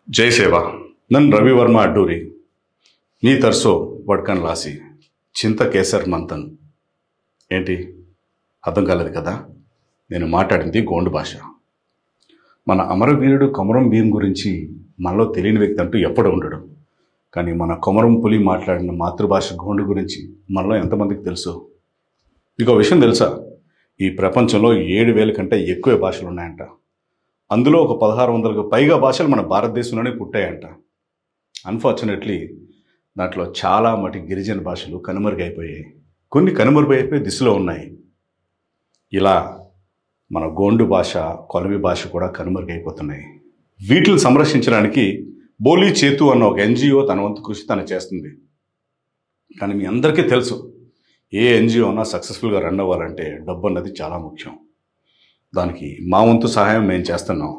ಜೈ ಸೇವಾ. ನನ್ನ ರವಿವರ್ಮ ಅಡ್ಡೂರಿ మీ తరసో వడ్కన్ లాసి చింత కేసర్ మంతన్. ఏంటి అర్థం కాలేదు కదా? నేను మాట్లాడింది గోండు భాష. మన అమరవీరుడు కొమరం భీం గురించి మనలో తెలియని వ్యక్తి అంటూ ఎప్పుడు ఉండడు. కానీ మన కొమరం పులి మాట్లాడిన మాతృభాష గోండు గురించి మనలో ఎంతమందికి తెలుసు? మీకు విషయం తెలుసా? ఈ ప్రపంచంలో 7,000 కంటే ఎక్కువ భాషలు ఉన్నాయంట. అందులో ఒక 1,600కు పైగా భాషలు మన భారతదేశంలోనే పుట్టాయంట. అన్ఫార్చునేట్లీ దాంట్లో చాలా మటి గిరిజన భాషలు కనుమరుగైపోయాయి. కొన్ని కనుమరుగైపోయే దిశలో ఉన్నాయి. ఇలా మన గోండు భాష, కొలవి భాష కూడా కనుమరుగైపోతున్నాయి. వీటిని సంరక్షించడానికి బోలీ చేతు అన్న ఒక ఎన్జిఓ తన వంతు కృషి తను చేస్తుంది. కానీ మీ అందరికీ తెలుసు, ఏ ఎన్జిఓ అన్నా సక్సెస్ఫుల్గా రన్ అవ్వాలంటే డబ్బు అన్నది చాలా ముఖ్యం. దానికి మా వంతు సహాయం మేము చేస్తున్నాం.